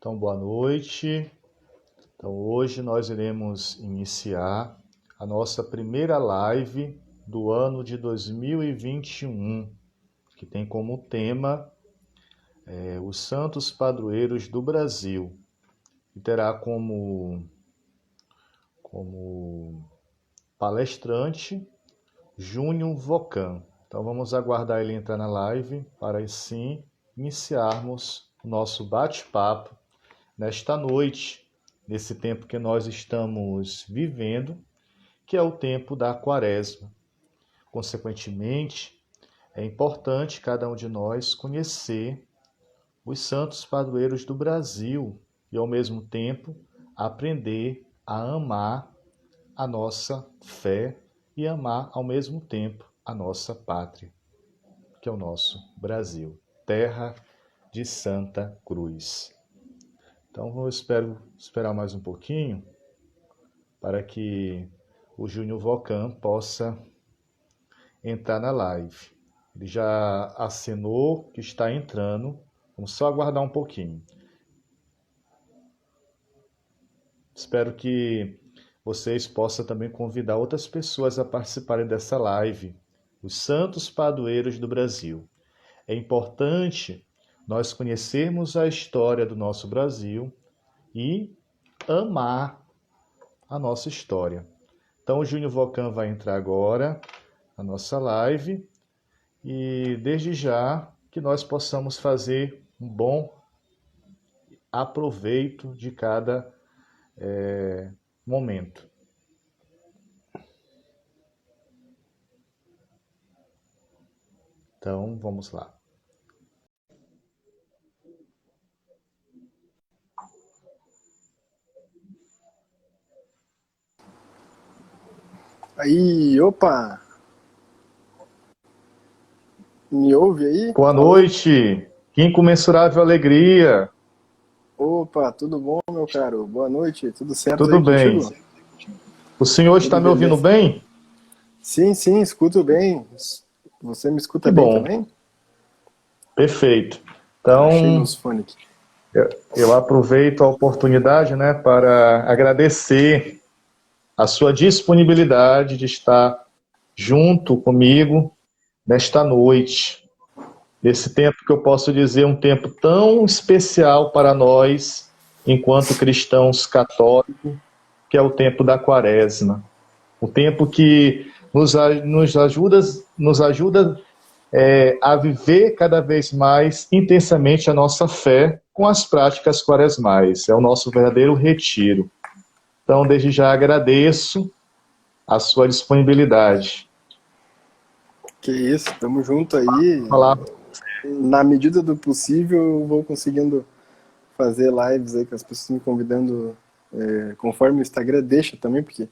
Então, boa noite. Então, hoje nós iremos iniciar a nossa primeira live do ano de 2021, que tem como tema os Santos Padroeiros do Brasil, e terá como palestrante Júnior Vocan. Então, vamos aguardar ele entrar na live para assim iniciarmos o nosso bate-papo nesta noite, nesse tempo que nós estamos vivendo, que é o tempo da Quaresma. Consequentemente, é importante cada um de nós conhecer os santos padroeiros do Brasil e, ao mesmo tempo, aprender a amar a nossa fé e amar, ao mesmo tempo, a nossa pátria, que é o nosso Brasil, terra de Santa Cruz. Então, vou esperar mais um pouquinho para que o Júnior Vocan possa entrar na live. Ele já assinou que está entrando. Vamos só aguardar um pouquinho. Espero que vocês possam também convidar outras pessoas a participarem dessa live. Os Santos Padroeiros do Brasil. É importante nós conhecermos a história do nosso Brasil e amar a nossa história. Então, o Júnior Vocan vai entrar agora na nossa live e, desde já, que nós possamos fazer um bom aproveito de cada momento. Então, vamos lá. Aí, opa! Me ouve aí? Boa noite! Que incomensurável alegria! Opa, tudo bom, meu caro? Boa noite, tudo certo? Tudo aí bem. Contigo? O senhor está me ouvindo bem? Sim, escuto bem. Você me escuta Que bem bom. também? Perfeito. Então, achei meus fones aqui. Eu aproveito a oportunidade, para agradecer a sua disponibilidade de estar junto comigo nesta noite, nesse tempo que eu posso dizer um tempo tão especial para nós, enquanto cristãos católicos, que é o tempo da Quaresma. O tempo que nos ajuda a viver cada vez mais intensamente a nossa fé com as práticas quaresmais. É o nosso verdadeiro retiro. Então, desde já agradeço a sua disponibilidade. Que isso, tamo junto aí. Olá. Na medida do possível, eu vou conseguindo fazer lives aí com as pessoas me convidando, conforme o Instagram deixa também, porque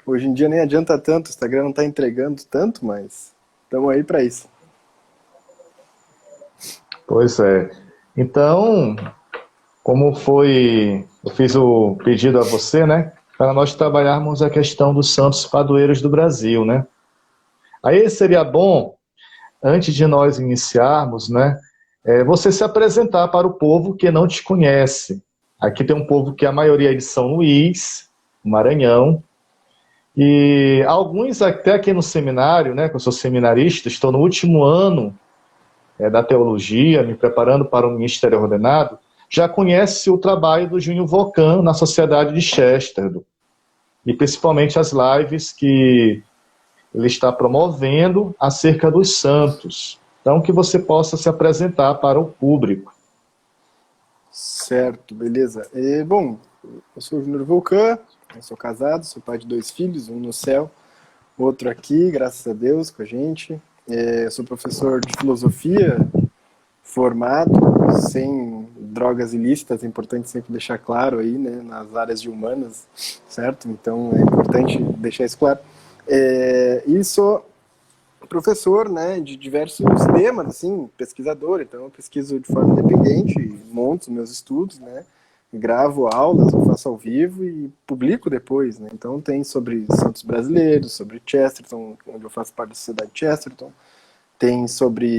hoje em dia nem adianta tanto, o Instagram não tá entregando tanto, mas estamos aí para isso. Pois é. Então, como eu fiz o pedido a você, para nós trabalharmos a questão dos santos padroeiros do Brasil, Aí seria bom, antes de nós iniciarmos, você se apresentar para o povo que não te conhece. Aqui tem um povo que a maioria é de São Luís, Maranhão, e alguns até aqui no seminário, que eu sou seminarista, estou no último ano da teologia, me preparando para o ministério ordenado, já conhece o trabalho do Júnior Vocan na Sociedade de Chester. e principalmente as lives que ele está promovendo acerca dos santos. Então, que você possa se apresentar para o público. Certo, beleza. Bom, eu sou o Júnior Volcan, eu sou casado, sou pai de 2 filhos, um no céu, outro aqui, graças a Deus, com a gente. Eu sou professor de filosofia, formado, sem drogas ilícitas, é importante sempre deixar claro aí, né, nas áreas de humanas, certo? Então é importante deixar isso claro. E sou professor, né, de diversos temas, assim, pesquisador, então eu pesquiso de forma independente, monto os meus estudos, né, gravo aulas, eu faço ao vivo e publico depois, né, então tem sobre santos brasileiros, sobre Chesterton, onde eu faço parte da Sociedade Chesterton, tem sobre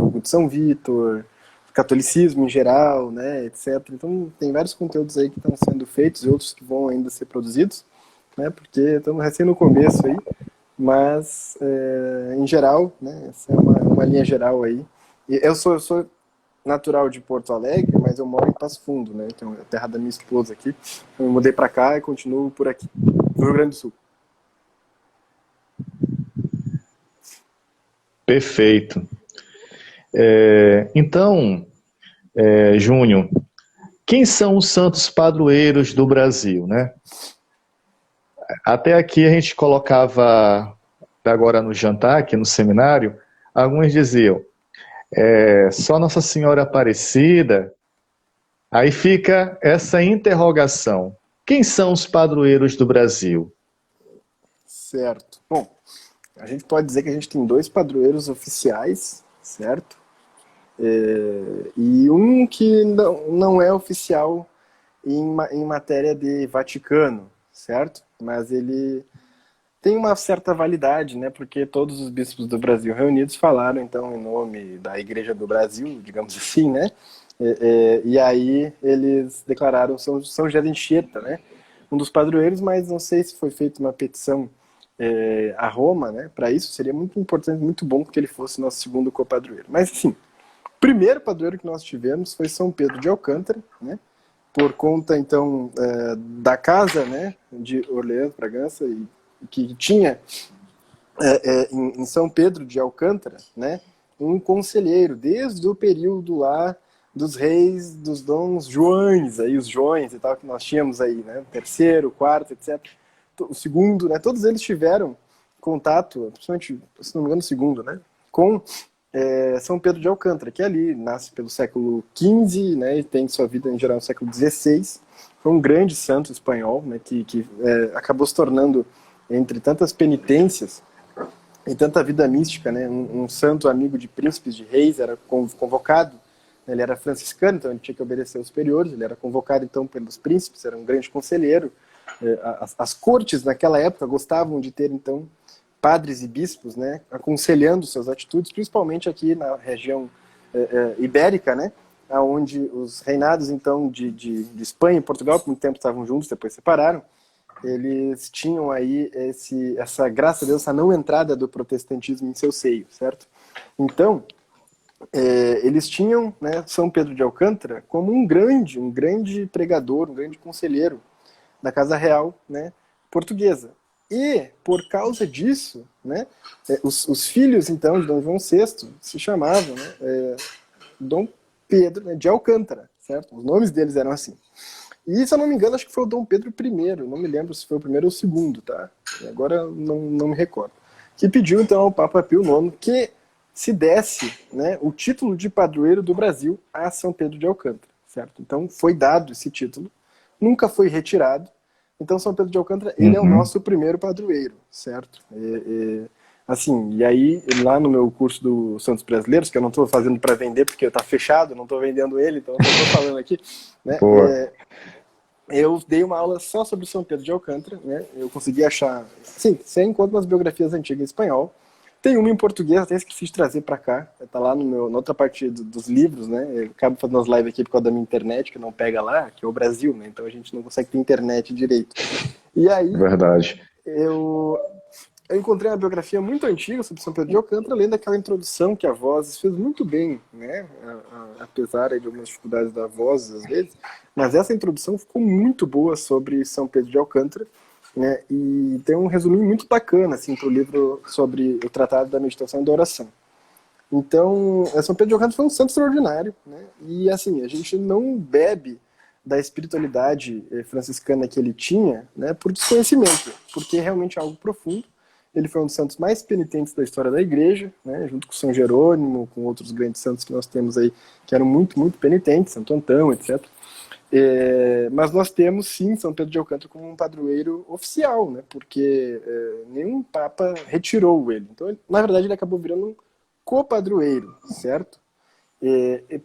Hugo de São Vitor, catolicismo em geral, né, etc. Então tem vários conteúdos aí que estão sendo feitos e outros que vão ainda ser produzidos, né, porque estamos recém no começo aí, mas em geral, né, essa é uma linha geral aí. E eu sou natural de Porto Alegre, mas eu moro em Passo Fundo, né, então é a terra da minha esposa aqui. Eu me mudei para cá e continuo por aqui, no Rio Grande do Sul. Perfeito. Então, Júnior, quem são os santos padroeiros do Brasil, né? Até aqui a gente colocava, agora no jantar, aqui no seminário, alguns diziam, só Nossa Senhora Aparecida. Aí fica essa interrogação. Quem são os padroeiros do Brasil? Certo. Bom, a gente pode dizer que a gente tem 2 padroeiros oficiais, certo? E um que não é oficial em matéria de Vaticano, certo? Mas ele tem uma certa validade, né? Porque todos os bispos do Brasil reunidos falaram, então, em nome da Igreja do Brasil, digamos assim, né? E aí eles declararam São José de Anchieta, né? Um dos padroeiros, mas não sei se foi feita uma petição a Roma, né? Para isso seria muito importante, muito bom que ele fosse nosso segundo copadroeiro. Mas, assim, o primeiro padroeiro que nós tivemos foi São Pedro de Alcântara, né? Por conta, então, da casa, né, de Orleans, Bragança, e que tinha em São Pedro de Alcântara, né, um conselheiro, desde o período lá dos reis, dos dons Joões, aí os Joões e tal, que nós tínhamos aí, né, o terceiro, o quarto, etc. O segundo, né, todos eles tiveram contato, principalmente, se não me engano, o segundo, né, com São Pedro de Alcântara, que ali nasce pelo século XV, né, e tem sua vida em geral no século XVI. Foi um grande santo espanhol, né, que acabou se tornando, entre tantas penitências e tanta vida mística, né, um santo amigo de príncipes, de reis, era convocado, né, ele era franciscano, então ele tinha que obedecer aos superiores, ele era convocado então pelos príncipes, era um grande conselheiro. As cortes naquela época gostavam de ter então padres e bispos, né, aconselhando suas atitudes, principalmente aqui na região ibérica, né, onde os reinados então de Espanha e Portugal, por muito tempo estavam juntos, depois separaram, eles tinham aí essa, graças a Deus, essa não entrada do protestantismo em seu seio, certo? Então, eles tinham, né, São Pedro de Alcântara como um grande pregador, um grande conselheiro da Casa Real, né, portuguesa. E, por causa disso, né, os filhos, então, de Dom João VI se chamavam, né, Dom Pedro, né, de Alcântara, certo? Os nomes deles eram assim. E, se eu não me engano, acho que foi o Dom Pedro I, não me lembro se foi o primeiro ou o segundo, tá? Agora não me recordo. Que pediu, então, ao Papa Pio IX que se desse, né, o título de padroeiro do Brasil a São Pedro de Alcântara, certo? Então, foi dado esse título, nunca foi retirado. Então, São Pedro de Alcântara, ele é o nosso primeiro padroeiro, certo? Assim, e aí, lá no meu curso do Santos Brasileiros, que eu não estou fazendo para vender, porque está fechado, não estou vendendo ele, então eu estou falando aqui, né? Eu dei uma aula só sobre São Pedro de Alcântara, né? Eu consegui achar, sim, você encontra umas biografias antigas em espanhol. Tem uma em português, até esqueci de trazer para cá. Tá lá na outra parte dos livros, né? Eu acabo fazendo as lives aqui por causa da minha internet, que não pega lá, que é o Brasil, né? Então a gente não consegue ter internet direito. E aí, Verdade. eu encontrei uma biografia muito antiga sobre São Pedro de Alcântara, além daquela introdução que a Vozes fez muito bem, né? Apesar de algumas dificuldades da Vozes, às vezes. Mas essa introdução ficou muito boa sobre São Pedro de Alcântara. né? E tem um resuminho muito bacana assim para o livro sobre o Tratado da Meditação e da Oração. Então, São Pedro de Alcântara foi um santo extraordinário, né? E assim, a gente não bebe da espiritualidade franciscana que ele tinha, né, por desconhecimento, porque realmente é algo profundo. Ele foi um dos santos mais penitentes da história da igreja, né, junto com São Jerônimo, com outros grandes santos que nós temos aí, que eram muito, muito penitentes, Santo Antão, etc. Mas nós temos, sim, São Pedro de Alcântara como um padroeiro oficial, né, porque nenhum papa retirou ele. Então, na verdade, ele acabou virando um copadroeiro, certo?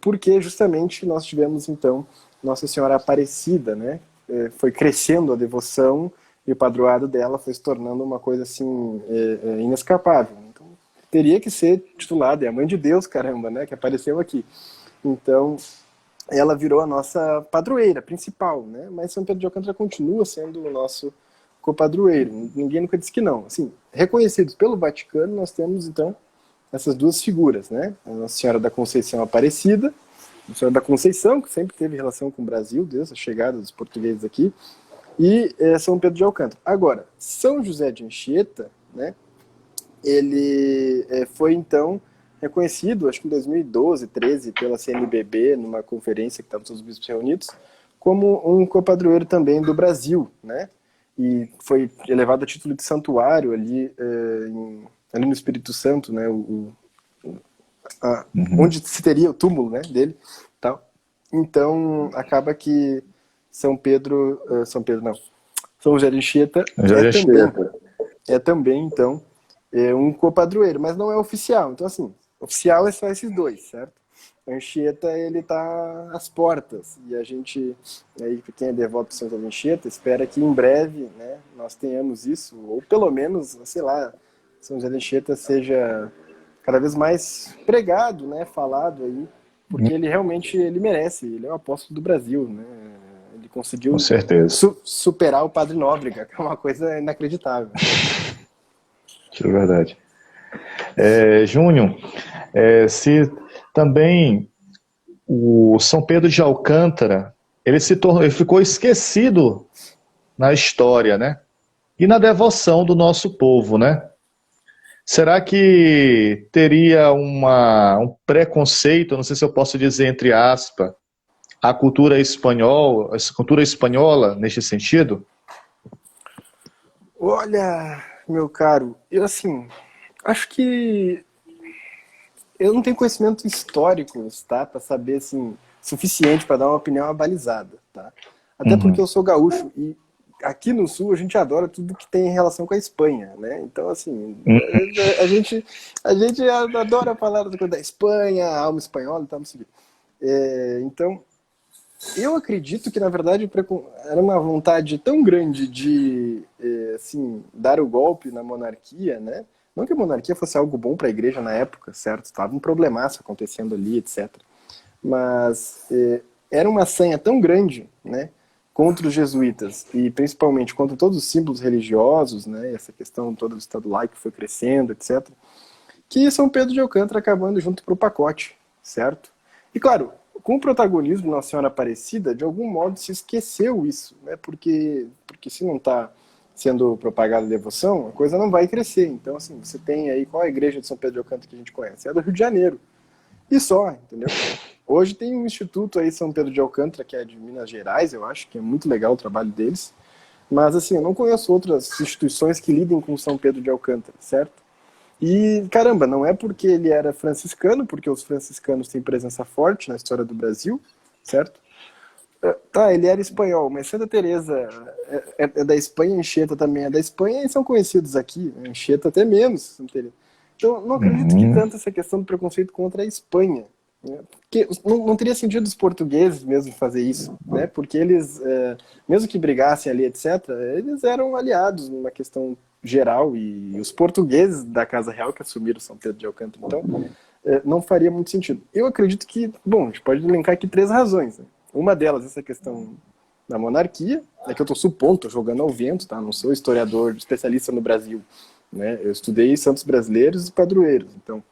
Porque justamente nós tivemos, então, Nossa Senhora Aparecida, né? Foi crescendo a devoção e o padroado dela foi se tornando uma coisa assim inescapável. Então, teria que ser titulada, é a Mãe de Deus, caramba, né? Que apareceu aqui. Então, ela virou a nossa padroeira principal, né? Mas São Pedro de Alcântara continua sendo o nosso copadroeiro. Ninguém nunca disse que não. Assim, reconhecidos pelo Vaticano, nós temos, então, essas duas figuras, né? A Nossa Senhora da Conceição Aparecida, a Senhora da Conceição, que sempre teve relação com o Brasil, desde a chegada dos portugueses aqui, e São Pedro de Alcântara. Agora, São José de Anchieta, né? Ele foi então reconhecido, acho que em 2012, 13, pela CNBB, numa conferência que estavam todos os bispos reunidos, como um copadroeiro também do Brasil, né? E foi elevado a título de santuário ali ali no Espírito Santo, né, onde se teria o túmulo, né, dele, tal. Então acaba que São José de Anchieta é também então um copadroeiro, mas não é oficial. Então assim, oficial é só esses dois, certo? Anchieta, ele está às portas, e a gente, aí, quem é devoto de São José de Anchieta, espera que em breve, né, nós tenhamos isso, ou pelo menos, sei lá, São José de Anchieta seja cada vez mais pregado, né, falado aí, porque ele realmente ele merece, ele é o apóstolo do Brasil, né, ele conseguiu Com certeza. superar o Padre Nóbrega, que é uma coisa inacreditável. Isso é verdade. Júnior, se também o São Pedro de Alcântara, ele ficou esquecido na história, né? E na devoção do nosso povo, né? Será que teria um preconceito, não sei se eu posso dizer entre aspas, a cultura espanhola neste sentido? Olha, meu caro, eu assim, acho que eu não tenho conhecimento histórico, tá, para saber assim suficiente para dar uma opinião abalizada, tá? Até porque eu sou gaúcho e aqui no sul a gente adora tudo que tem relação com a Espanha, né? Então assim, a gente adora falar da Espanha, a alma espanhola e tal, não sei o quê. Então eu acredito que na verdade era uma vontade tão grande de assim dar o golpe na monarquia, né? Não que a monarquia fosse algo bom para a igreja na época, certo? Estava um problemaço acontecendo ali, etc. Mas era uma sanha tão grande, né, contra os jesuítas e principalmente contra todos os símbolos religiosos, né, essa questão toda do Estado laico que foi crescendo, etc., que São Pedro de Alcântara acabando junto para o pacote, certo? E claro, com o protagonismo de Nossa Senhora Aparecida, de algum modo se esqueceu isso, né, porque se não está sendo propagada a devoção, a coisa não vai crescer. Então, assim, você tem aí, qual é a igreja de São Pedro de Alcântara que a gente conhece? É a do Rio de Janeiro. E só, entendeu? Hoje tem um instituto aí, São Pedro de Alcântara, que é de Minas Gerais, eu acho, que é muito legal o trabalho deles. Mas, assim, eu não conheço outras instituições que lidem com São Pedro de Alcântara, certo? E, caramba, não é porque ele era franciscano, porque os franciscanos têm presença forte na história do Brasil, certo? Tá, ele era espanhol, mas Santa Teresa é da Espanha, Anchieta também é da Espanha e são conhecidos aqui, Anchieta até menos, Santa Teresa. Então, não acredito que tanto essa questão do preconceito contra a Espanha, né? Porque não teria sentido os portugueses mesmo fazer isso, né? Porque eles, mesmo que brigassem ali, etc., eles eram aliados numa questão geral e os portugueses da Casa Real que assumiram São Pedro de Alcântara, então não faria muito sentido. Eu acredito que, bom, a gente pode elencar aqui 3 razões, né? Uma delas, essa questão da monarquia, é que eu estou supondo, estou jogando ao vento, tá? Não sou historiador, especialista no Brasil, né? Eu estudei santos brasileiros e padroeiros, então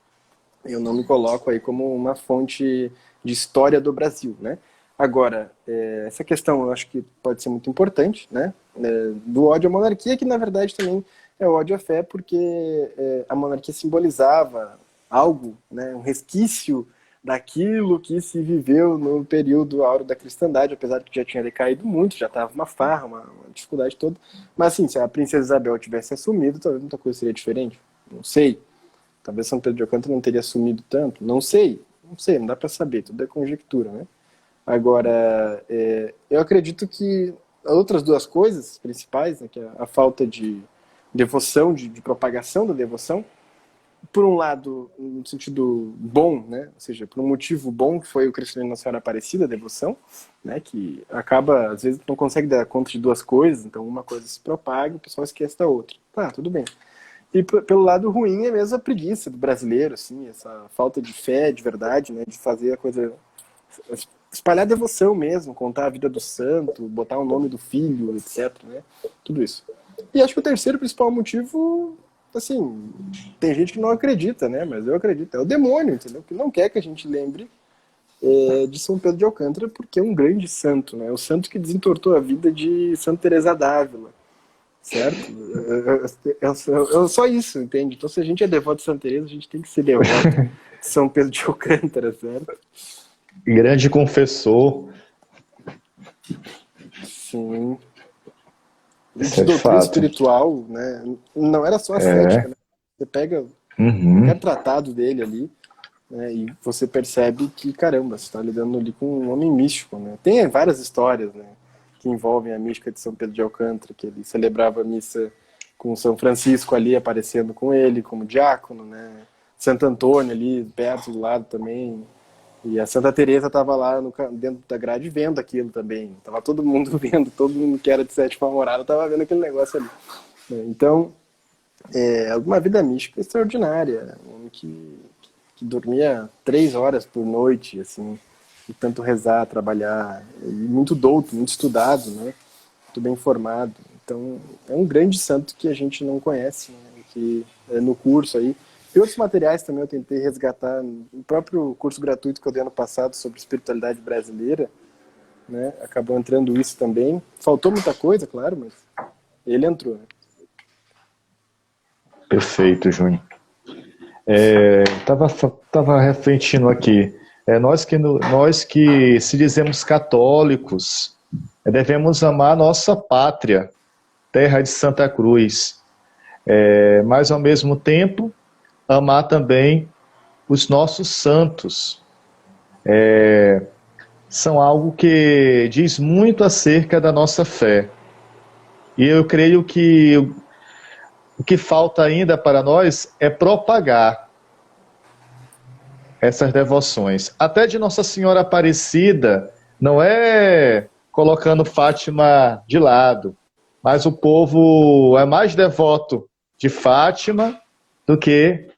eu não me coloco aí como uma fonte de história do Brasil, né? Agora, essa questão eu acho que pode ser muito importante, né? do ódio à monarquia, que na verdade também é ódio à fé, porque a monarquia simbolizava algo, né, um resquício daquilo que se viveu no período áureo da cristandade, apesar de que já tinha decaído muito, já estava uma farra, uma dificuldade toda. Mas assim, se a princesa Isabel tivesse assumido, talvez muita coisa seria diferente. Não sei. Talvez São Pedro de Alcântara não teria assumido tanto. Não sei, não dá para saber, tudo é conjectura, né? Agora, eu acredito que outras duas coisas principais, né, que é a falta de devoção, de propagação da devoção, por um lado, no sentido bom, né, ou seja, por um motivo bom, que foi o crescimento da Senhora Aparecida, a devoção, né, que acaba, às vezes, não consegue dar conta de duas coisas, então uma coisa se propaga e o pessoal esquece da outra. Tá, tudo bem. E pelo lado ruim é mesmo a preguiça do brasileiro, assim, essa falta de fé, de verdade, né, de fazer a coisa, espalhar devoção mesmo, contar a vida do santo, botar o nome do filho, etc, né, tudo isso. E acho que o terceiro principal motivo, assim, tem gente que não acredita, né, mas eu acredito, é o demônio, entendeu, que não quer que a gente lembre de São Pedro de Alcântara, porque é um grande santo, né, o santo que desentortou a vida de Santa Teresa d'Ávila, certo? É só isso, entende? Então, se a gente é devoto de Santa Teresa, a gente tem que ser devoto de São Pedro de Alcântara, certo? Grande confessor. Sim. E Isso de é de doutrina fato. espiritual, né? Não era só ascética, né? Você pega qualquer Uhum. tratado dele ali, né? E você percebe que, caramba, você está lidando ali com um homem místico, né? Tem várias histórias, né, que envolvem a mística de São Pedro de Alcântara, que ele celebrava a missa com São Francisco ali aparecendo com ele como diácono, né? Santo Antônio ali perto do lado também. E a Santa Teresa estava lá dentro da grade vendo aquilo também. Tava todo mundo vendo, todo mundo que era de sétima morada estava vendo aquele negócio ali. Então, alguma vida mística extraordinária, um homem que dormia 3 horas por noite, assim, e tanto rezar, trabalhar, e muito douto, muito estudado, né? Muito bem formado. Então, é um grande santo que a gente não conhece, né? Que no curso aí. E outros materiais também eu tentei resgatar no próprio curso gratuito que eu dei ano passado sobre espiritualidade brasileira, né? Acabou entrando isso também. Faltou muita coisa, claro, mas ele entrou, né? Perfeito, Júnior. Tava refletindo aqui. Nós que se dizemos católicos, devemos amar a nossa pátria, terra de Santa Cruz. Mas, ao mesmo tempo, amar também os nossos santos. São algo que diz muito acerca da nossa fé. E eu creio que o que falta ainda para nós é propagar essas devoções. Até de Nossa Senhora Aparecida, não é colocando Fátima de lado, mas o povo é mais devoto de Fátima do que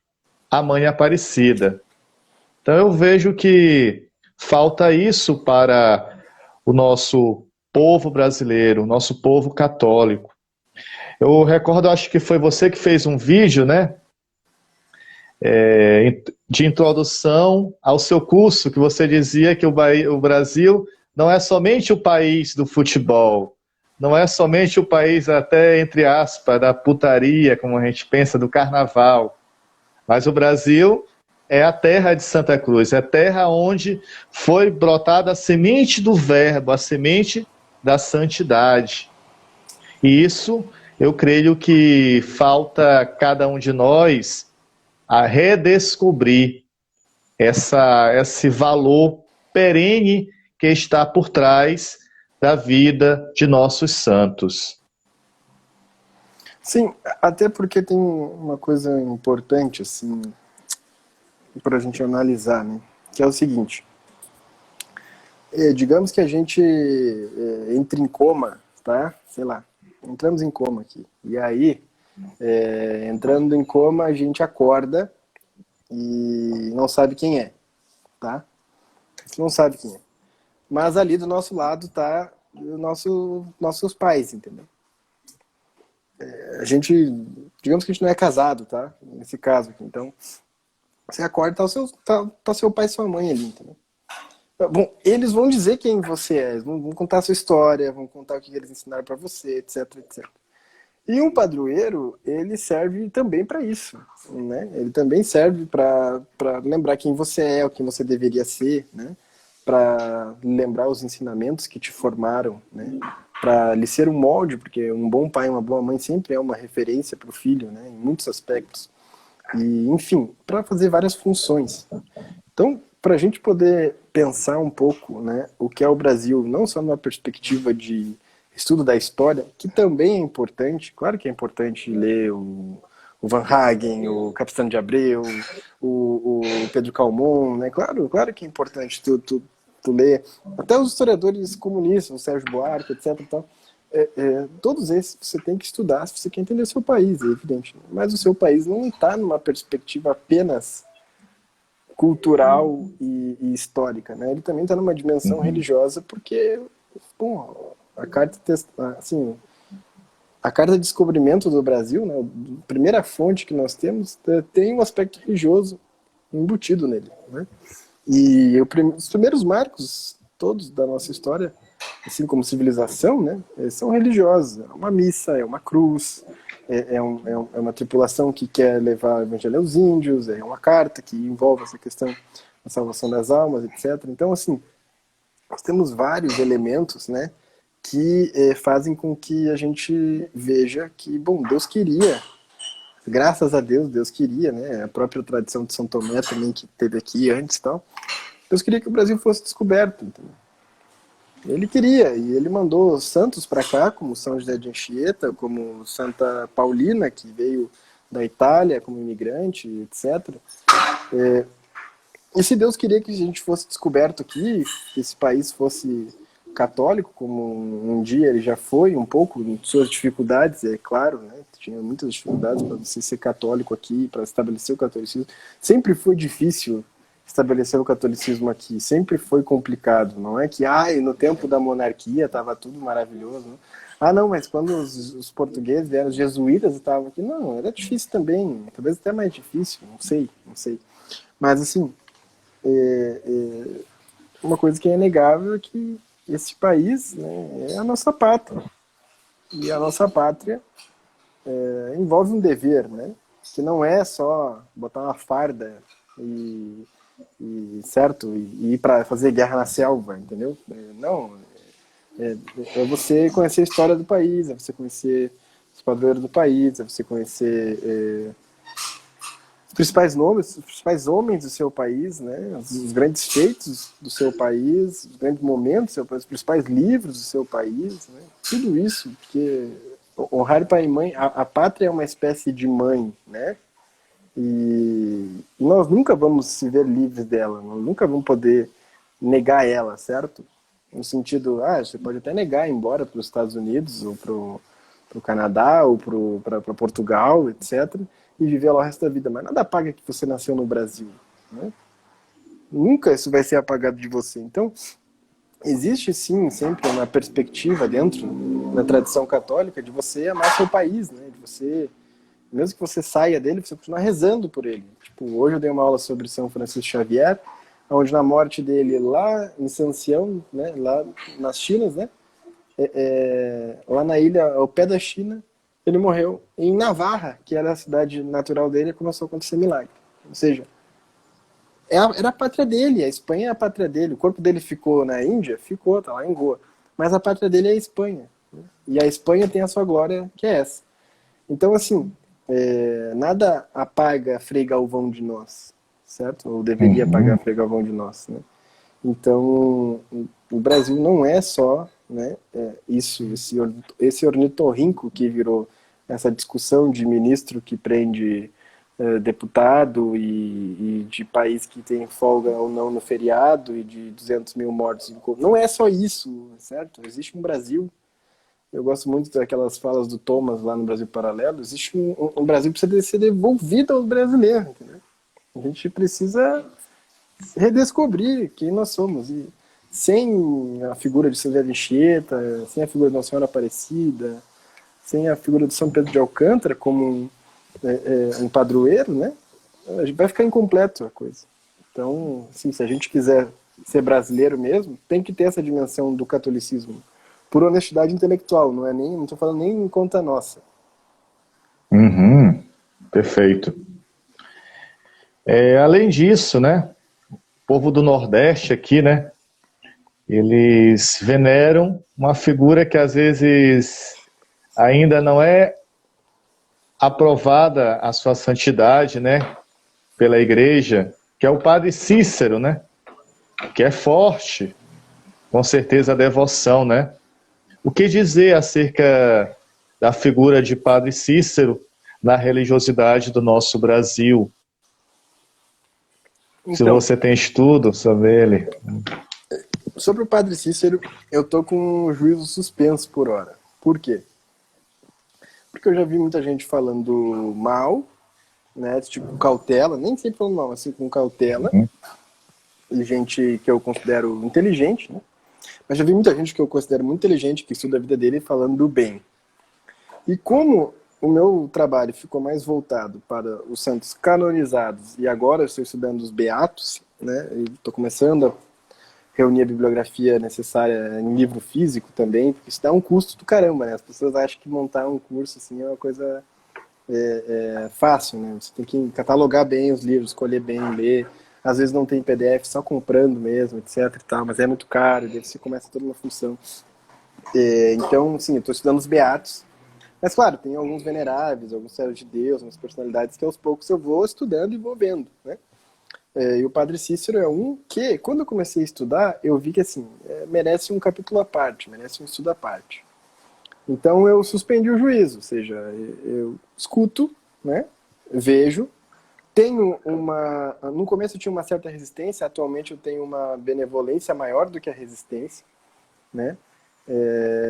a Mãe Aparecida. Então eu vejo que falta isso para o nosso povo brasileiro, o nosso povo católico. Eu recordo, acho que foi você que fez um vídeo, né? De introdução ao seu curso, que você dizia que o Brasil não é somente o país do futebol, não é somente o país, até entre aspas, da putaria, como a gente pensa, do carnaval, mas o Brasil é a terra de Santa Cruz, é a terra onde foi brotada a semente do verbo, a semente da santidade. E isso, eu creio que falta a cada um de nós a redescobrir esse valor perene que está por trás da vida de nossos santos. Sim, até porque tem uma coisa importante, assim, para a gente analisar, né? Que é o seguinte: digamos que a gente entre em coma, tá? Sei lá, entramos em coma aqui. E aí, entrando em coma, a gente acorda e não sabe quem é, tá? A gente não sabe quem é. Mas ali do nosso lado tá nossos pais, entendeu? A gente, digamos que a gente não é casado, tá? Nesse caso aqui. Então, você acorda e tá seu pai e sua mãe ali, entendeu? Bom, eles vão dizer quem você é, vão contar a sua história, vão contar o que eles ensinaram para você, etc, etc. E um padroeiro, ele serve também para isso, né? Ele também serve para lembrar quem você é, o que você deveria ser, né? Para lembrar os ensinamentos que te formaram, né? Para lhe ser um molde, porque um bom pai, uma boa mãe sempre é uma referência para o filho, né? Em muitos aspectos. E, enfim, para fazer várias funções. Então, para a gente poder pensar um pouco, né, o que é o Brasil, não só numa perspectiva de estudo da história, que também é importante, claro que é importante ler o Van Hagen, o Capistrano de Abreu, o Pedro Calmon, né? Claro que é importante tu ler, até os historiadores comunistas, o Sérgio Buarque, etc. Tal. Todos esses você tem que estudar se você quer entender o seu país, é evidente. Mas o seu país não está numa perspectiva apenas cultural e histórica, né? Ele também está numa dimensão religiosa, porque, bom, a carta, assim, a carta de descobrimento do Brasil, né, a primeira fonte que nós temos, tem um aspecto religioso embutido nele, né? E os primeiros marcos todos da nossa história, assim como civilização, né, são religiosos. É uma missa, é uma cruz, é uma tripulação que quer levar o evangelho aos índios, é uma carta que envolve essa questão da salvação das almas, etc. Então, assim, nós temos vários elementos, né, que fazem com que a gente veja que, bom, Deus queria, graças a Deus, Deus queria, né, a própria tradição de São Tomé também, que teve aqui antes e tal, Deus queria que o Brasil fosse descoberto, entendeu? Ele queria, e ele mandou santos para cá, como São José de Anchieta, como Santa Paulina, que veio da Itália como imigrante, etc. E se Deus queria que a gente fosse descoberto aqui, que esse país fosse católico, como um dia ele já foi, um pouco, em suas dificuldades, é claro, né? Tinha muitas dificuldades para você ser católico aqui, para estabelecer o catolicismo. Sempre foi difícil estabelecer o catolicismo aqui, sempre foi complicado. Não é que, no tempo da monarquia estava tudo maravilhoso. Não? Não, mas quando os portugueses vieram, os jesuítas estavam aqui, não, era difícil também, talvez até mais difícil, não sei. Mas, assim, uma coisa que é inegável é que esse país, né, é a nossa pátria. E a nossa pátria envolve um dever, né? Que não é só botar uma farda certo? E ir para fazer guerra na selva, entendeu? Não. É você conhecer a história do país, é você conhecer os padroeiros do país, é você conhecer os principais nomes, os principais homens do seu país, né? Os grandes feitos do seu país, os grandes momentos do seu país, os principais livros do seu país, né? Tudo isso, porque honrar pai e mãe, a pátria é uma espécie de mãe, né? E nós nunca vamos se ver livres dela, nós nunca vamos poder negar ela, certo? No sentido, você pode até negar ir embora para os Estados Unidos, ou para o Canadá, ou para Portugal, etc., e viver lá o resto da vida, mas nada apaga que você nasceu no Brasil, né? Nunca isso vai ser apagado de você. Então, existe sim sempre uma perspectiva dentro da tradição católica de você amar seu país, né? De você, mesmo que você saia dele, você continuar rezando por ele. Tipo, hoje eu dei uma aula sobre São Francisco Xavier, onde na morte dele lá em Sancião, né, lá nas Chinas, né, lá na ilha ao pé da China, ele morreu. Em Navarra, que era a cidade natural dele, começou a acontecer milagre. Ou seja, era a pátria dele, a Espanha é a pátria dele. O corpo dele ficou na Índia? Ficou, tá lá em Goa. Mas a pátria dele é a Espanha. Né? E a Espanha tem a sua glória, que é essa. Então, assim, nada apaga Frei Galvão de nós, certo? Ou deveria apagar Frei Galvão de nós, né? Então, o Brasil não é só, né, esse ornitorrinco que virou essa discussão de ministro que prende deputado e de país que tem folga ou não no feriado e de 200 mil mortos. Não é só isso, certo? Existe um Brasil. Eu gosto muito daquelas falas do Thomas lá no Brasil Paralelo. Existe um Brasil que precisa ser devolvido aos brasileiros, entendeu? A gente precisa redescobrir quem nós somos. E sem a figura de São José de Anchieta, sem a figura de Nossa Senhora Aparecida, sem a figura de São Pedro de Alcântara como um padroeiro, né? A gente vai ficar incompleto a coisa. Então, assim, se a gente quiser ser brasileiro mesmo, tem que ter essa dimensão do catolicismo. Por honestidade intelectual, não estou falando nem em conta nossa. Uhum, perfeito. Além disso, né, o povo do Nordeste aqui, né, eles veneram uma figura que às vezes ainda não é aprovada a sua santidade, né, pela igreja, que é o Padre Cícero, né, que é forte, com certeza a devoção, né. O que dizer acerca da figura de Padre Cícero na religiosidade do nosso Brasil? Se Então, você tem estudo sobre ele. sobre o Padre Cícero, eu tô com um juízo suspenso por hora. Por quê? Porque eu já vi muita gente falando mal, né, tipo cautela, nem sempre falando mal, assim, com cautela, e gente que eu considero inteligente, né? Mas já vi muita gente que eu considero muito inteligente, que estuda a vida dele, falando do bem. E como o meu trabalho ficou mais voltado para os santos canonizados, e agora eu estou estudando os beatos, né? Estou começando a reunir a bibliografia necessária em livro físico também, porque isso dá um custo do caramba, né? As pessoas acham que montar um curso assim é uma coisa fácil, né? Você tem que catalogar bem os livros, escolher bem, ler. Às vezes não tem PDF, só comprando mesmo, etc e tal, mas é muito caro, daí você começa toda uma função. Então, sim, eu estou estudando os beatos, mas claro, tem alguns veneráveis, alguns servos de Deus, algumas personalidades que aos poucos eu vou estudando e vou vendo, né? E o Padre Cícero é um que, quando eu comecei a estudar, eu vi que assim, merece um capítulo à parte, merece um estudo à parte. Então eu suspendi o juízo, ou seja, eu escuto, né, vejo, tenho uma... No começo eu tinha uma certa resistência, atualmente eu tenho uma benevolência maior do que a resistência, né?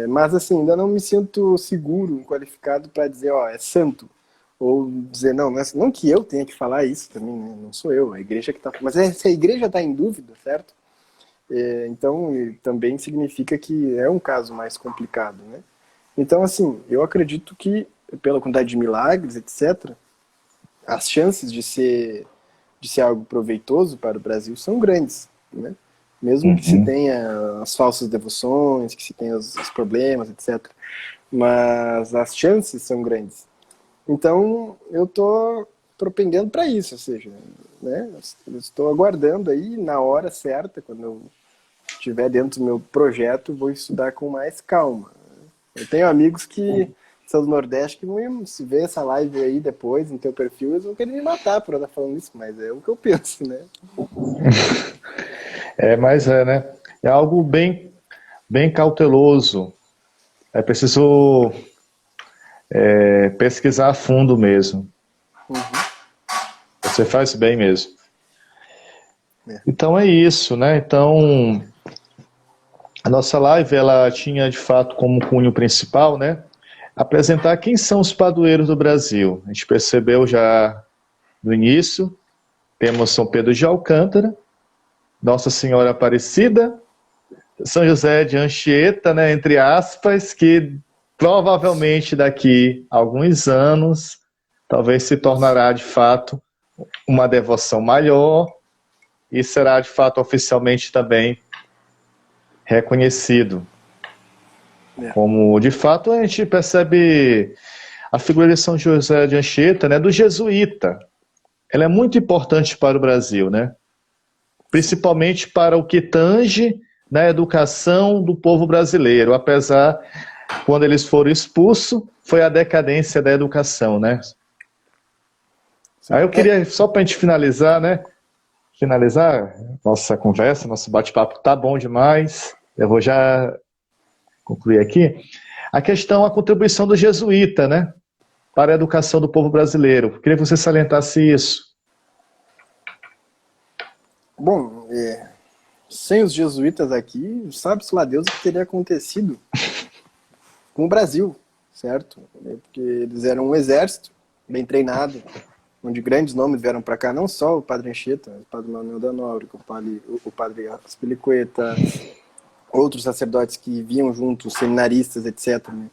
Mas assim, ainda não me sinto seguro, qualificado para dizer, ó, é santo. Ou dizer, não que eu tenha que falar isso também, né? Não sou eu, a igreja que está... Mas se a igreja está em dúvida, certo? Então também significa que é um caso mais complicado, né? Então, assim, eu acredito que, pela quantidade de milagres, etc., as chances de ser algo proveitoso para o Brasil são grandes, né? Mesmo que se tenha as falsas devoções, que se tenha os problemas, etc. Mas as chances são grandes. Então, eu estou propendendo para isso, ou seja, né? Eu estou aguardando aí, na hora certa, quando eu estiver dentro do meu projeto, vou estudar com mais calma. Eu tenho amigos que são do Nordeste que vão se ver essa live aí depois no teu perfil, eles vão querer me matar por eu estar falando isso, mas é o que eu penso, né? Mas né? É algo bem, bem cauteloso. É preciso pesquisar a fundo mesmo. Você faz bem mesmo. Então é isso, né? Então a nossa live ela tinha de fato como cunho principal, né? Apresentar quem são os padroeiros do Brasil. A gente percebeu já no início, temos São Pedro de Alcântara, Nossa Senhora Aparecida, São José de Anchieta, né, entre aspas, que provavelmente daqui a alguns anos talvez se tornará de fato uma devoção maior e será de fato oficialmente também reconhecido. Como de fato a gente percebe a figura de São José de Anchieta, né, do jesuíta. Ela é muito importante para o Brasil, né? Principalmente para o que tange na educação do povo brasileiro, apesar, quando eles foram expulsos, foi a decadência da educação, né? Aí eu queria, só para a gente finalizar, né? Finalizar nossa conversa, nosso bate-papo tá bom demais. Eu vou já concluir aqui. A questão, a contribuição do jesuíta, né? Para a educação do povo brasileiro. Queria que você salientasse isso. Bom, sem os jesuítas aqui, sabe-se lá Deus o que teria acontecido com o Brasil, certo? Porque eles eram um exército bem treinado, onde grandes nomes vieram para cá, não só o Padre Anchieta, o Padre Manuel da Nóbrega, o Padre Aspilicueta, outros sacerdotes que viam juntos, seminaristas, etc., né?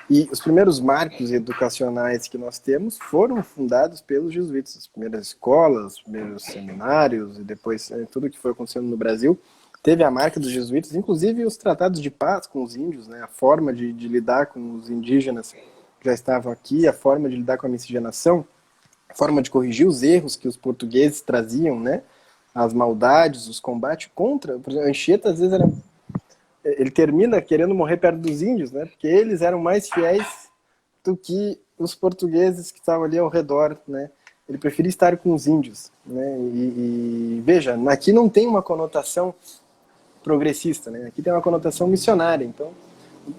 E os primeiros marcos educacionais que nós temos foram fundados pelos jesuítas. As primeiras escolas, os primeiros seminários e depois tudo que foi acontecendo no Brasil teve a marca dos jesuítas, inclusive os tratados de paz com os índios, né? A forma de lidar com os indígenas que já estavam aqui, a forma de lidar com a miscigenação, a forma de corrigir os erros que os portugueses traziam, né? As maldades, os combates contra. Por exemplo, Anchieta, às vezes, ele termina querendo morrer perto dos índios, né? Porque eles eram mais fiéis do que os portugueses que estavam ali ao redor, né? Ele preferia estar com os índios, né? E veja, aqui não tem uma conotação progressista, né? Aqui tem uma conotação missionária. Então,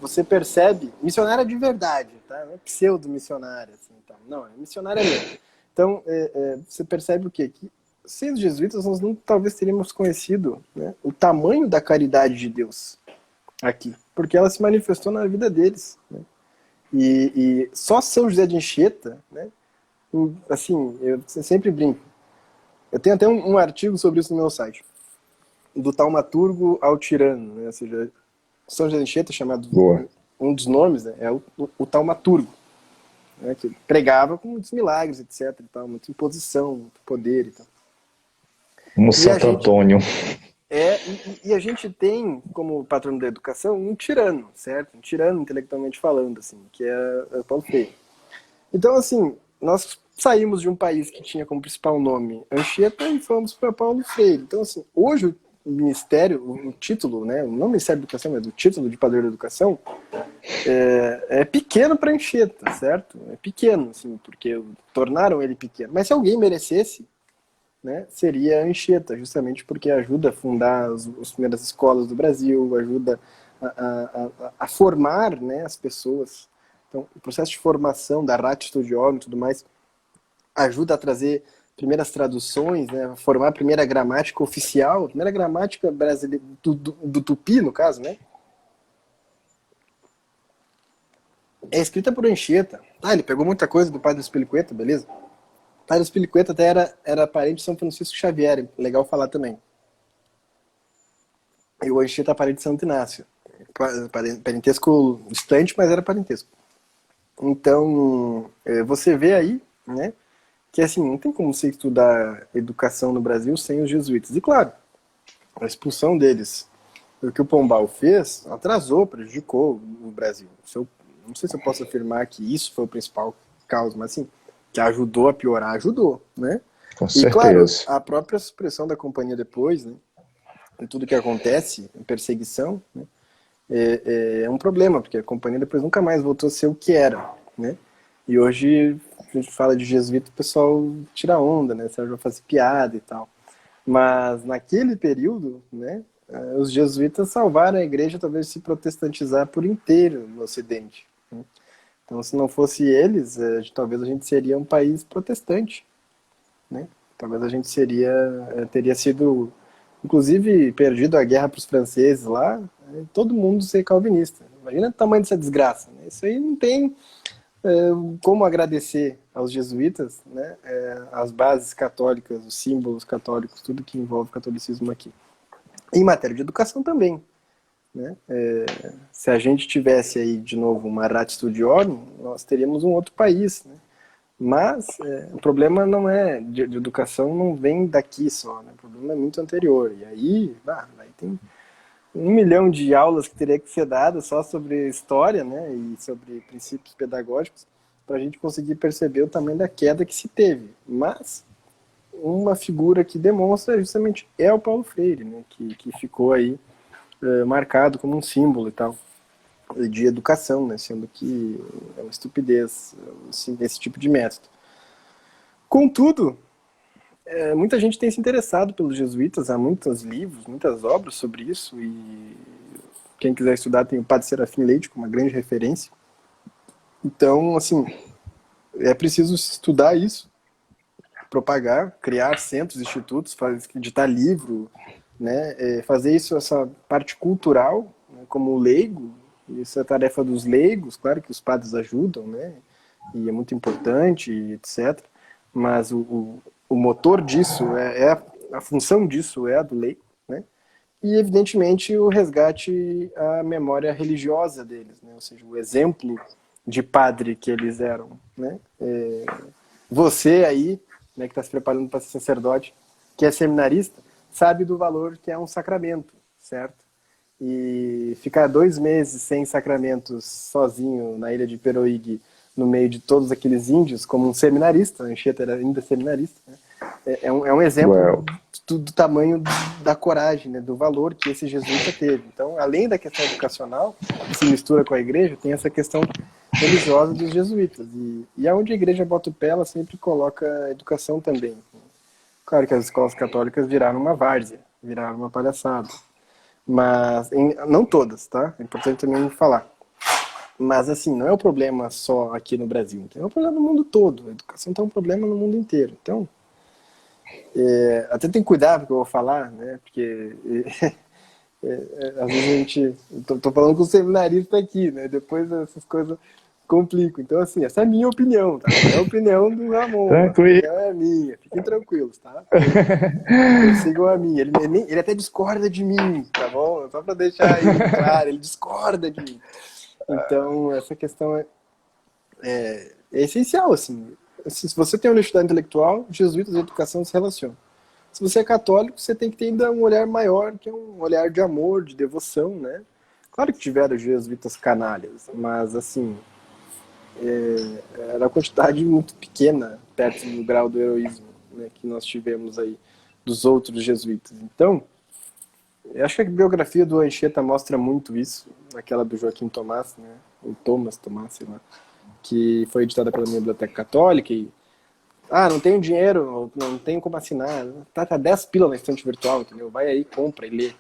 você percebe, missionária de verdade, tá? Não é pseudo-missionária, assim, tá? Não, é missionária mesmo. Então, você percebe o quê? Que sem os jesuítas, nós não talvez teríamos conhecido, né, o tamanho da caridade de Deus aqui, porque ela se manifestou na vida deles, né? E só São José de Anchieta, né? Assim, eu sempre brinco. Eu tenho até um artigo sobre isso no meu site, do taumaturgo ao tirano, né? Ou seja, São José de Anchieta, chamado Boa. um dos nomes, né, é o taumaturgo, né, que pregava com muitos milagres, etc. E tal, muita imposição, muito poder e tal. Como E Santo Antônio. E a gente tem, como patrono da educação, um tirano, certo? Um tirano intelectualmente falando, assim, que é Paulo Freire. Então, assim, nós saímos de um país que tinha como principal nome Anchieta e fomos para Paulo Freire. Então, assim, hoje o Ministério, o título, né, não o Ministério da Educação, mas o título de padroeiro da educação é pequeno para Anchieta, certo? É pequeno, assim, porque tornaram ele pequeno. Mas se alguém merecesse, né, seria a Anchieta, justamente porque ajuda a fundar as primeiras escolas do Brasil, ajuda a formar, né, as pessoas. Então, o processo de formação da Ratio Studiorum e tudo mais ajuda a trazer primeiras traduções, né, a formar a primeira gramática oficial, a primeira gramática brasileira, do Tupi, no caso, né? É escrita por Anchieta. Ele pegou muita coisa do Padre Spilicueta, beleza? O Padre Spilicueta até era parente de São Francisco Xavier, legal falar também. E o Anchieta é parente de Santo Inácio. Parentesco distante, mas era parentesco. Então, você vê aí, né, que assim, não tem como você estudar educação no Brasil sem os jesuítas. E claro, a expulsão deles, o que o Pombal fez, atrasou, prejudicou o Brasil. Não sei se eu posso afirmar que isso foi o principal causa, mas assim, que ajudou a piorar, ajudou, né? Com E claro, certeza. a própria supressão da companhia depois, né, e tudo que acontece, perseguição, né, é um problema, porque a companhia depois nunca mais voltou a ser o que era, né? E hoje a gente fala de jesuíta, o pessoal tira onda, né? Você vai fazer piada e tal. Mas naquele período, né, os jesuítas salvaram a igreja talvez se protestantizar por inteiro no Ocidente, né? Então, se não fosse eles, talvez a gente seria um país protestante, né? Talvez a gente teria sido, inclusive, perdido a guerra para os franceses lá, todo mundo ser calvinista. Imagina o tamanho dessa desgraça, né? Isso aí não tem como agradecer aos jesuítas, né, as bases católicas, os símbolos católicos, tudo que envolve o catolicismo aqui. Em matéria de educação também, né? Se a gente tivesse aí de novo uma Ratio Studiorum, nós teríamos um outro país, né? Mas o problema não é de educação, não vem daqui só, né? O problema é muito anterior. E aí tem 1 milhão de aulas que teria que ser dadas só sobre história, né, e sobre princípios pedagógicos, para a gente conseguir perceber o tamanho da queda que se teve. Mas uma figura que demonstra justamente é o Paulo Freire, né, que ficou aí marcado como um símbolo e tal de educação, né, sendo que é uma estupidez assim, esse tipo de método. Contudo, muita gente tem se interessado pelos jesuítas, há muitos livros, muitas obras sobre isso, e quem quiser estudar tem o Padre Serafim Leite como uma grande referência. Então, assim, é preciso estudar isso, propagar, criar centros, institutos, editar livro, né, fazer isso, essa parte cultural, né, como leigo, isso é tarefa dos leigos, claro que os padres ajudam, né, e é muito importante, etc. Mas o motor disso, a função disso é a do leigo, né? e, evidentemente, o resgate à memória religiosa deles, né? Ou seja, o exemplo de padre que eles eram, né? Você aí, né, que está se preparando para ser sacerdote, que é seminarista, sabe do valor que é um sacramento, certo? E ficar 2 meses sem sacramentos sozinho na ilha de Peroígue, no meio de todos aqueles índios, como um seminarista, Anchieta era ainda seminarista, né? É um exemplo do tamanho da coragem, né, do valor que esse jesuíta teve. Então, além da questão educacional, que se mistura com a igreja, tem essa questão religiosa dos jesuítas. E aonde a igreja bota o pé, ela sempre coloca a educação também. Claro que as escolas católicas viraram uma várzea, viraram uma palhaçada. Mas, não todas, tá? É importante também falar. Mas, assim, não é um problema só aqui no Brasil. É um problema no mundo todo. A educação está um problema no mundo inteiro. Então, até tem que cuidar com o que eu vou falar, né? Porque às vezes a gente... Tô falando com o seminarista aqui, né? Depois essas coisas complicam. Então, assim, essa é a minha opinião, tá? Não é a opinião do Ramon. Tranquilo. A opinião é minha. Fiquem tranquilos, tá? Sigam a minha. Ele até discorda de mim, tá bom? Só pra deixar aí claro, ele discorda de mim. Então, essa questão é essencial, assim. Se você tem honestidade intelectual, jesuítas e educação se relacionam. Se você é católico, você tem que ter ainda um olhar maior, que é um olhar de amor, de devoção, né? Claro que tiveram jesuítas canalhas, mas, assim, era uma quantidade muito pequena, perto do grau do heroísmo, né, que nós tivemos aí dos outros jesuítas. Então, eu acho que a biografia do Anchieta mostra muito isso, aquela do Joaquim Tomás, né, ou Thomas Tomás, sei lá, que foi editada pela minha biblioteca católica e não tenho dinheiro, não tenho como assinar, tá 10 pila na estante virtual, entendeu? Vai aí, compra e lê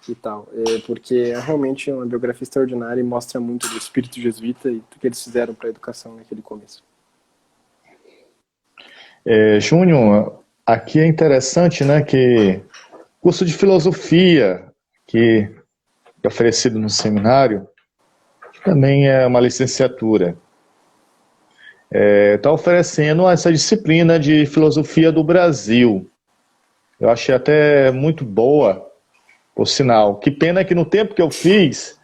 e tal, porque é realmente uma biografia extraordinária e mostra muito do espírito jesuíta e do que eles fizeram para a educação naquele começo. Júnior, aqui é interessante, né, que curso de filosofia que é oferecido no seminário também é uma licenciatura. Está oferecendo essa disciplina de filosofia do Brasil. Eu achei até muito boa, por sinal. Que pena que no tempo que eu fiz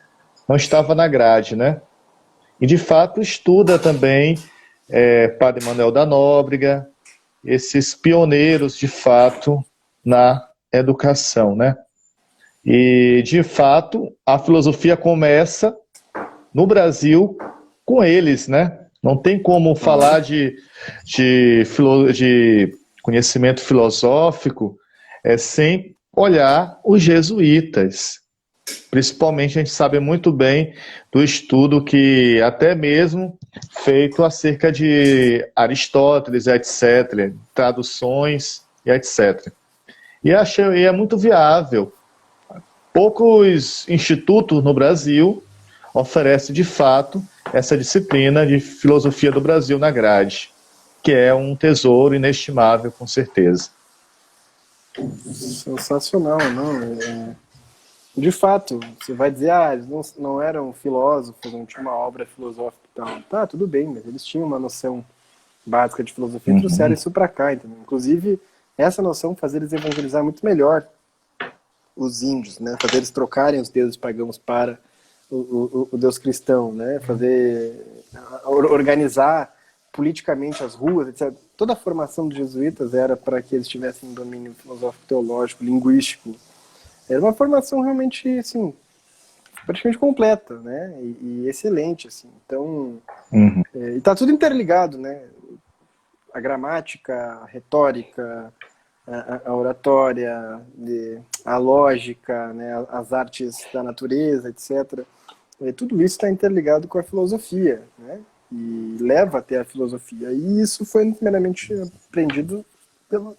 não estava na grade, né? E de fato estuda também Padre Manuel da Nóbrega, esses pioneiros de fato na educação, né? E de fato a filosofia começa no Brasil com eles, né? Não tem como falar de conhecimento filosófico sem olhar os jesuítas. Principalmente a gente sabe muito bem do estudo que até mesmo feito acerca de Aristóteles, etc., traduções e etc. E é muito viável. Poucos institutos no Brasil oferecem de fato essa disciplina de filosofia do Brasil na grade, que é um tesouro inestimável, com certeza. Sensacional, não? De fato, você vai dizer, eles não eram filósofos, não tinham uma obra filosófica e tal. Tá, tudo bem, mas eles tinham uma noção básica de filosofia e trouxeram isso para cá, entendeu? Inclusive, essa noção faz eles evangelizar muito melhor os índios, né? Fazer eles trocarem os deuses pagãos para o Deus cristão, né? Organizar politicamente as ruas, etc. Toda a formação dos jesuítas era para que eles tivessem um domínio filosófico, teológico, linguístico. Era uma formação realmente, assim, praticamente completa, né? E excelente, assim. Então, e tá tudo interligado, né? A gramática, a retórica, a oratória, a lógica, né? As artes da natureza, etc. Tudo isso está interligado com a filosofia, né? E leva até a filosofia. E isso foi primeiramente aprendido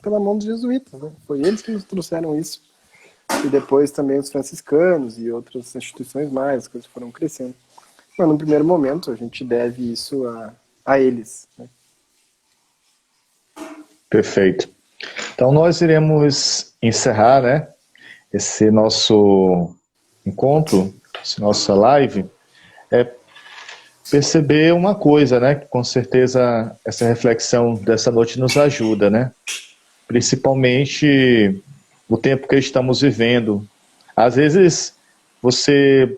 pela mão dos jesuítas, né? Foi eles que nos trouxeram isso. E depois também os franciscanos e outras instituições mais, as coisas foram crescendo. Mas no primeiro momento a gente deve isso a eles, né? Perfeito. Então nós iremos encerrar, né, esse nosso encontro, essa nossa live, perceber uma coisa, né, que com certeza essa reflexão dessa noite nos ajuda, né, principalmente o tempo que estamos vivendo, Às vezes, você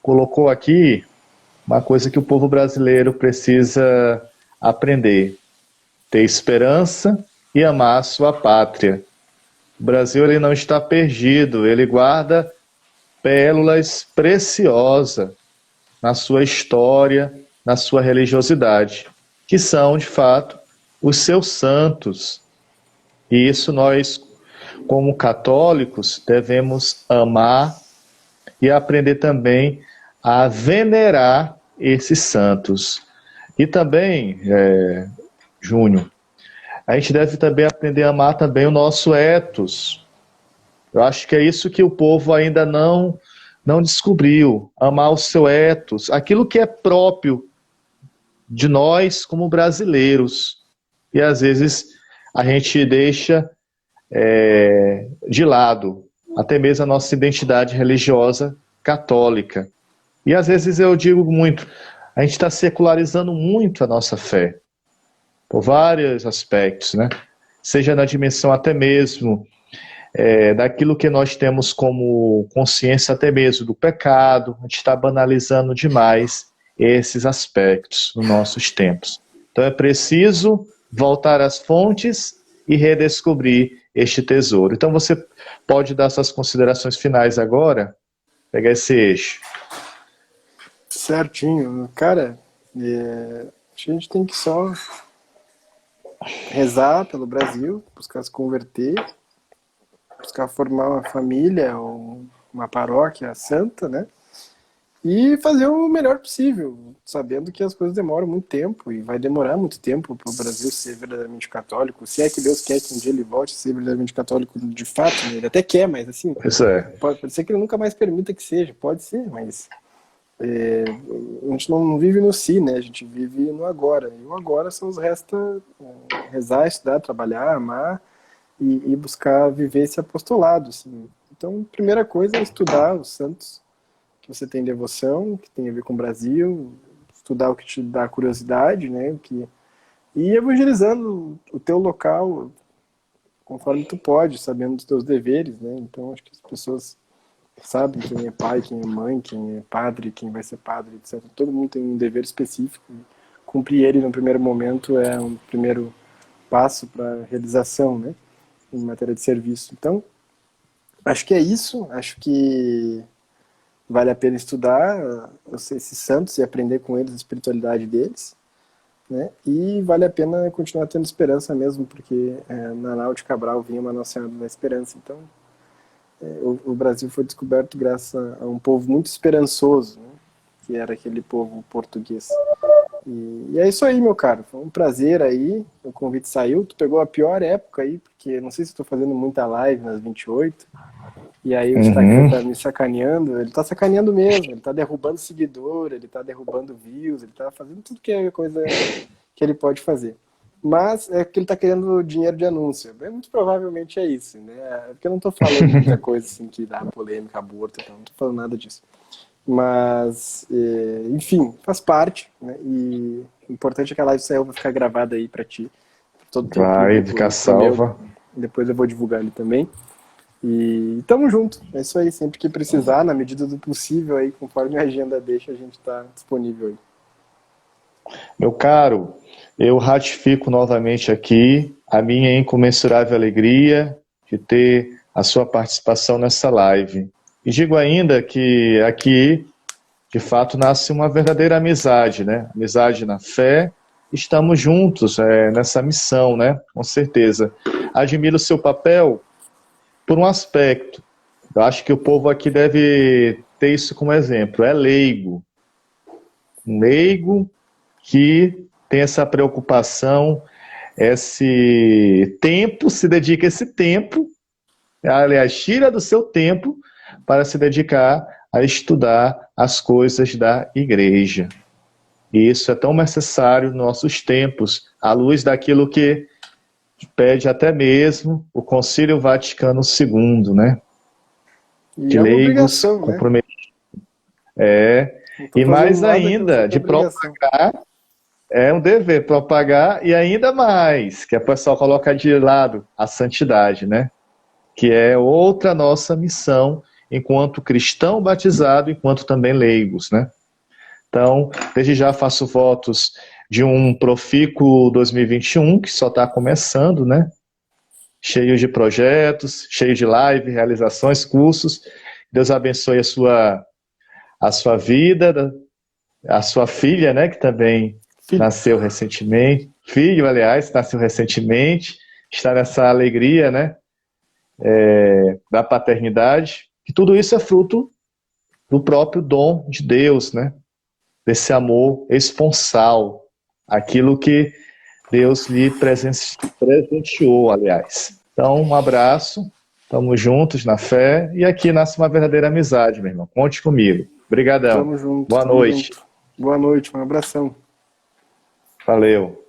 colocou aqui uma coisa que o povo brasileiro precisa aprender: ter esperança e amar a sua pátria. O Brasil ele não está perdido, ele guarda pérolas preciosas na sua história, na sua religiosidade, que são, de fato, os seus santos. E isso nós, como católicos, devemos amar e aprender também a venerar esses santos. E também, Júnior, a gente deve também aprender a amar também o nosso ethos. Eu acho que é isso que o povo ainda não descobriu, amar o seu ethos, aquilo que é próprio de nós como brasileiros. E às vezes a gente deixa de lado até mesmo a nossa identidade religiosa católica. E às vezes eu digo muito, a gente está secularizando muito a nossa fé, por vários aspectos, né? Seja na dimensão até mesmo daquilo que nós temos como consciência até mesmo do pecado, a gente está banalizando demais esses aspectos nos nossos tempos. Então é preciso voltar às fontes e redescobrir este tesouro. Então você pode dar suas considerações finais agora, pegar esse eixo. Certinho. Cara, a gente tem que só rezar pelo Brasil, buscar se converter, buscar formar uma família ou uma paróquia santa, né? E fazer o melhor possível, sabendo que as coisas demoram muito tempo e vai demorar muito tempo para o Brasil ser verdadeiramente católico. Se é que Deus quer que um dia ele volte a ser verdadeiramente católico de fato, né? Ele até quer, mas assim, pode ser que ele nunca mais permita que seja, pode ser, mas a gente não vive no si, né? A gente vive no agora. E o agora só nos resta rezar, estudar, trabalhar, amar e buscar viver esse apostolado, assim. Então, primeira coisa é estudar os santos que você tem devoção, que tem a ver com o Brasil, estudar o que te dá curiosidade, né? E evangelizando o teu local conforme tu pode, sabendo dos teus deveres, né? Então, acho que as pessoas sabem quem é pai, quem é mãe, quem é padre, quem vai ser padre, etc. Todo mundo tem um dever específico. Cumprir ele no primeiro momento é um primeiro passo para a realização, né? Em matéria de serviço. Então, acho que é isso. Acho que vale a pena estudar esses santos e aprender com eles a espiritualidade deles, né? E vale a pena continuar tendo esperança mesmo, porque na Nau de Cabral vinha uma Nossa Senhora da Esperança. Então, o Brasil foi descoberto graças a um povo muito esperançoso, né? Que era aquele povo português. E é isso aí, meu caro. Foi um prazer aí. O convite saiu. Tu pegou a pior época aí, porque não sei se estou fazendo muita live nas 28. E aí o Instagram tá me sacaneando. Ele tá sacaneando mesmo. Ele tá derrubando seguidor, ele tá derrubando views, ele tá fazendo tudo que é coisa que ele pode fazer. Mas é que ele tá querendo dinheiro de anúncio. Muito provavelmente é isso, né? É porque eu não tô falando muita coisa assim que dá polêmica, aborto, então não tô falando nada disso. Mas, enfim, faz parte, né? E o importante é que a live saiu, vai ficar gravada aí pra ti. Todo tempo. Vai ficar salva. Depois eu vou divulgar ele também. E tamo junto. É isso aí. Sempre que precisar, na medida do possível, aí, conforme a agenda deixa, a gente tá disponível aí. Meu caro, eu ratifico novamente aqui a minha incomensurável alegria de ter a sua participação nessa live. E digo ainda que aqui, de fato, nasce uma verdadeira amizade, né? Amizade na fé. Estamos juntos nessa missão, né? Com certeza. Admiro o seu papel por um aspecto. Eu acho que o povo aqui deve ter isso como exemplo. É leigo. Um leigo que tem essa preocupação, esse tempo, se dedica esse tempo, aliás, tira do seu tempo para se dedicar a estudar as coisas da igreja. E isso é tão necessário nos nossos tempos, à luz daquilo que pede até mesmo o Concílio Vaticano II, né? E que é uma leigos obrigação, né? comprometidos. Não tô E fazendo mais nada que não ainda, seja de obrigação. propagar, é um dever propagar, e ainda mais, que a pessoa coloca de lado a santidade, né? Que é outra nossa missão enquanto cristão batizado, enquanto também leigos, né? Então, desde já faço votos de um profícuo 2021, que só está começando, né? Cheio de projetos, cheio de live, realizações, cursos. Deus abençoe a sua vida, a sua filha, né? Que também nasceu recentemente. Filho, aliás, nasceu recentemente. Está nessa alegria, né? Da paternidade. E tudo isso é fruto do próprio dom de Deus, né? Desse amor esponsal, aquilo que Deus lhe presenteou, aliás. Então, um abraço, estamos juntos na fé, e aqui nasce uma verdadeira amizade, meu irmão. Conte comigo. Obrigadão. Tamo junto, Boa tamo noite. junto. Boa noite, um abração. Valeu.